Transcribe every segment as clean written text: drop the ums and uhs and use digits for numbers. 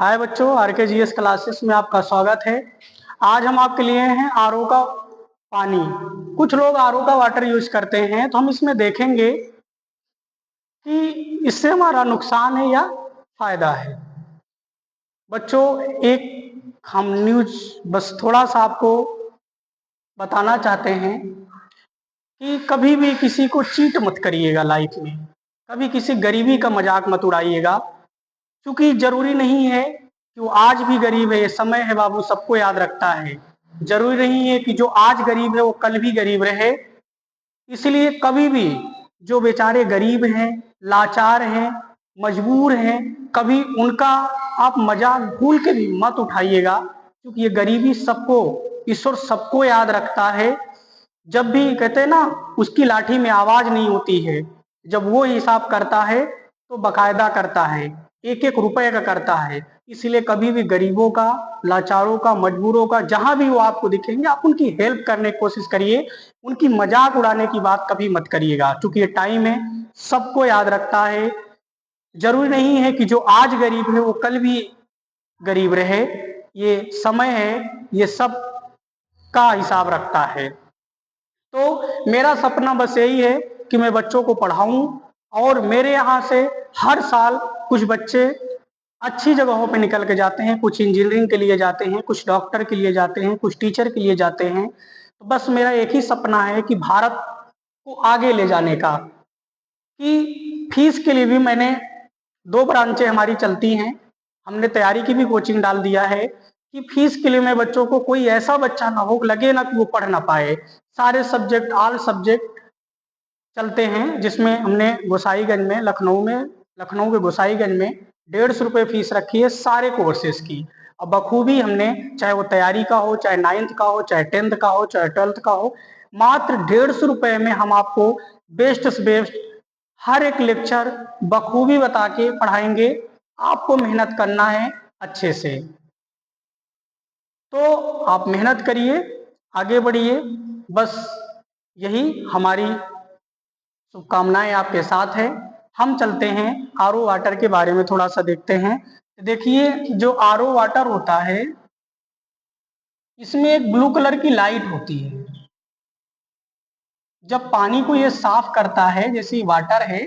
हाय बच्चों, R K GS classes में आपका स्वागत है। आज हम आपके लिए हैं आरओ का पानी। कुछ लोग आरओ का वाटर यूज करते हैं, तो हम इसमें देखेंगे कि इससे हमारा नुकसान है या फायदा है। बच्चों, एक हम न्यूज बस थोड़ा सा आपको बताना चाहते हैं कि कभी भी किसी को चीट मत करिएगा लाइफ में। कभी किसी गरीबी का मजाक मत उड़ाइएगा, क्योंकि जरूरी नहीं है कि वो आज भी गरीब है। समय है बाबू, सबको याद रखता है। जरूरी नहीं है कि जो आज गरीब है वो कल भी गरीब रहे। इसलिए कभी भी जो बेचारे गरीब हैं, लाचार हैं, मजबूर हैं, कभी उनका आप मजाक भूल के भी मत उठाइएगा, क्योंकि ये गरीबी सबको, ईश्वर सबको याद रखता है। जब भी कहते हैं ना, उसकी लाठी में आवाज नहीं होती है। जब वो हिसाब करता है तो बकायदा करता है, एक एक रुपए का करता है। इसलिए कभी भी गरीबों का, लाचारों का, मजबूरों का जहां भी वो आपको दिखेंगे, आप उनकी हेल्प करने की कोशिश करिए। उनकी मजाक उड़ाने की बात कभी मत करिएगा, क्योंकि ये टाइम है, सबको याद रखता है। जरूरी नहीं है कि जो आज गरीब है वो कल भी गरीब रहे। ये समय है, ये सब का हिसाब रखता है। तो मेरा सपना बस यही है कि मैं बच्चों को पढ़ाऊं, और मेरे यहाँ से हर साल कुछ बच्चे अच्छी जगहों पे निकल के जाते हैं। कुछ इंजीनियरिंग के लिए जाते हैं, कुछ डॉक्टर के लिए जाते हैं, कुछ टीचर के लिए जाते हैं। तो बस मेरा एक ही सपना है कि भारत को आगे ले जाने का। कि फीस के लिए भी मैंने 2 ब्रांचें हमारी चलती हैं, हमने तैयारी की भी कोचिंग डाल दिया है कि फीस के लिए मैं बच्चों को, कोई ऐसा बच्चा ना हो लगे ना कि वो पढ़ ना पाए। सारे सब्जेक्ट, ऑल सब्जेक्ट चलते हैं, जिसमें हमने गोसाईगंज में, लखनऊ के गोसाईगंज में 150 रुपये फीस रखी है सारे कोर्सेज की। और बखूबी हमने, चाहे वो तैयारी का हो, चाहे 9th का हो, चाहे 10th का हो, चाहे 12th का हो, मात्र 150 रुपये में हम आपको बेस्ट से बेस्ट हर एक लेक्चर बखूबी बता के पढ़ाएंगे। आपको मेहनत करना है अच्छे से, तो आप मेहनत करिए, आगे बढ़िए। बस यही हमारी शुभकामनाएं आपके साथ है। हम चलते हैं आरओ वाटर के बारे में थोड़ा सा देखते हैं। देखिए, जो आरओ वाटर होता है, इसमें एक ब्लू कलर की लाइट होती है। जब पानी को ये साफ करता है, जैसे वाटर है,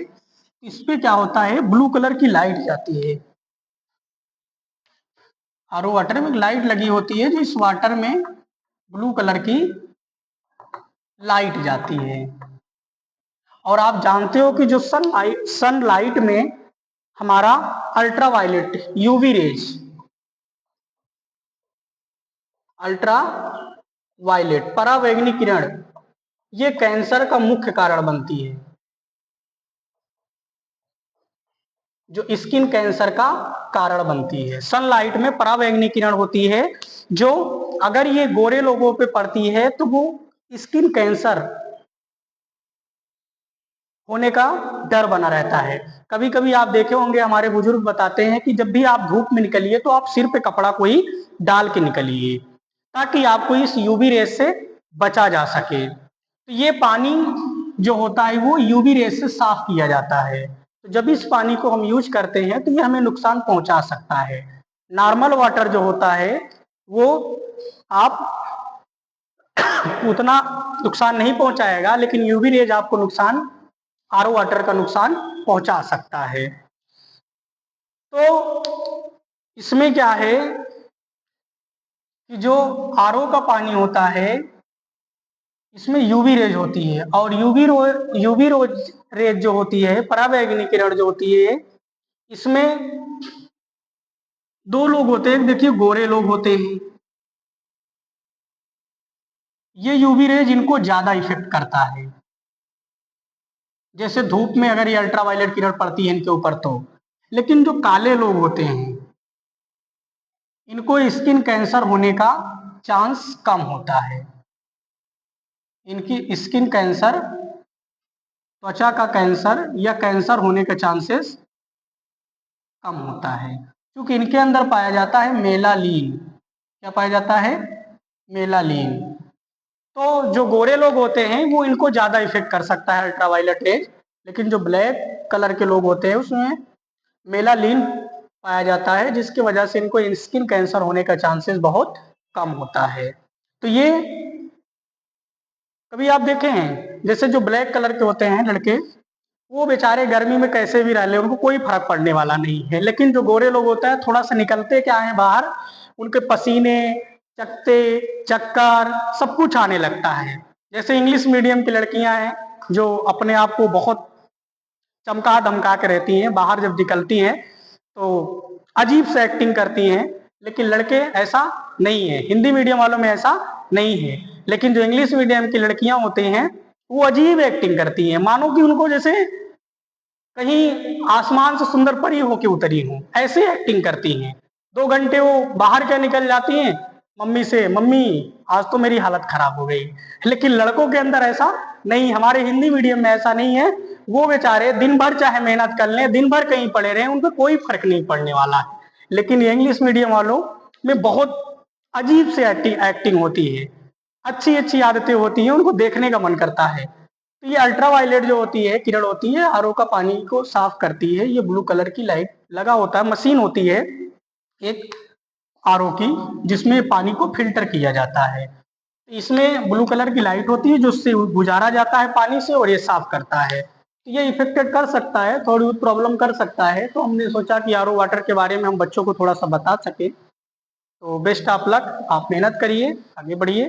इस पे क्या होता है, ब्लू कलर की लाइट जाती है। आरओ वाटर में लाइट लगी होती है, जो इस वाटर में ब्लू कलर की लाइट जाती है। और आप जानते हो कि जो सनलाइट में हमारा ultraviolet UV rays, ultraviolet परावैंगनी किरण, ये कैंसर का मुख्य कारण बनती है। जो स्किन कैंसर का कारण बनती है, सनलाइट में परावैंगनी किरण होती है, जो अगर ये गोरे लोगों पे पड़ती है तो वो स्किन कैंसर होने का डर बना रहता है। कभी कभी आप देखे होंगे, हमारे बुजुर्ग बताते हैं कि जब भी आप धूप में निकलिए तो आप सिर पे कपड़ा कोई डाल के निकलिए, ताकि आपको इस यूवी रेस से बचा जा सके। तो ये पानी जो होता है वो यूवी रेस से साफ किया जाता है। तो जब इस पानी को हम यूज करते हैं तो ये हमें नुकसान पहुंचा सकता है। नॉर्मल वाटर जो होता है वो आप उतना नुकसान नहीं पहुंचाएगा, लेकिन यूवी रेज आपको नुकसान, आरओ वाटर का नुकसान पहुंचा सकता है। तो इसमें क्या है कि जो आरओ का पानी होता है, इसमें यूवी रेज होती है, और यूवी रेज जो होती है, पराबैंगनी किरण जो होती है, इसमें 2 लोग होते हैं। देखिए, गोरे लोग होते हैं, ये यूवी रेज इनको ज्यादा इफेक्ट करता है। जैसे धूप में अगर ये अल्ट्रावायलेट किरण पड़ती है इनके ऊपर तो, लेकिन जो काले लोग होते हैं, इनको स्किन कैंसर होने का चांस कम होता है। इनकी स्किन कैंसर, त्वचा का कैंसर या कैंसर होने के चांसेस कम होता है, क्योंकि इनके अंदर पाया जाता है मेलालिन। क्या पाया जाता है? मेलालिन। तो जो गोरे लोग होते हैं वो इनको ज्यादा इफेक्ट कर सकता है अल्ट्रावायलेट रेज, लेकिन जो ब्लैक कलर के लोग होते हैं उसमें मेलालिन पाया जाता है, जिसकी वजह से इनको स्किन कैंसर होने का चांसेस बहुत कम होता है। तो ये कभी आप देखे हैं, जैसे जो ब्लैक कलर के होते हैं लड़के, वो बेचारे गर्मी में कैसे भी रह ले, उनको कोई फर्क पड़ने वाला नहीं है। लेकिन जो गोरे लोग होते हैं, थोड़ा सा निकलते क्या है बाहर, उनके पसीने, चकते, चक्कर सब कुछ आने लगता है। जैसे इंग्लिश मीडियम की लड़कियां हैं जो अपने आप को बहुत चमका धमका के रहती हैं, बाहर जब निकलती हैं तो अजीब से एक्टिंग करती हैं। लेकिन लड़के ऐसा नहीं है, हिंदी मीडियम वालों में ऐसा नहीं है। लेकिन जो इंग्लिश मीडियम की लड़कियां होती हैं, वो अजीब एक्टिंग करती हैं, मानो कि उनको जैसे कहीं आसमान से सुंदर परी होके उतरी हूँ, ऐसे एक्टिंग करती हैं। 2 घंटे वो बाहर क्या निकल जाती हैं, मम्मी से, मम्मी आज तो मेरी हालत खराब हो गई। लेकिन लड़कों के अंदर ऐसा नहीं, हमारे हिंदी मीडियम में ऐसा नहीं है। वो बेचारे दिन भर चाहे मेहनत कर लें, दिन भर कहीं पड़े रहें, उनको कोई फर्क नहीं पड़ने वाला है। लेकिन ये इंग्लिश मीडियम वालों में बहुत अजीब से एक्टिंग होती है, अच्छी अच्छी आदतें होती हैं, उनको देखने का मन करता है। तो ये अल्ट्रावायलेट जो होती है, किरण होती है, आरओ का पानी को साफ करती है। ये ब्लू कलर की लाइट लगा होता है, मशीन होती है एक आरओ की, जिसमें पानी को फिल्टर किया जाता है। इसमें ब्लू कलर की लाइट होती है, जो उससे गुजारा जाता है पानी से, और ये साफ करता है। तो ये इफेक्टेड कर सकता है, थोड़ी बहुत प्रॉब्लम कर सकता है। तो हमने सोचा कि आरओ वाटर के बारे में हम बच्चों को थोड़ा सा बता सके। तो बेस्ट ऑफ लक, आप मेहनत करिए, आगे बढ़िए।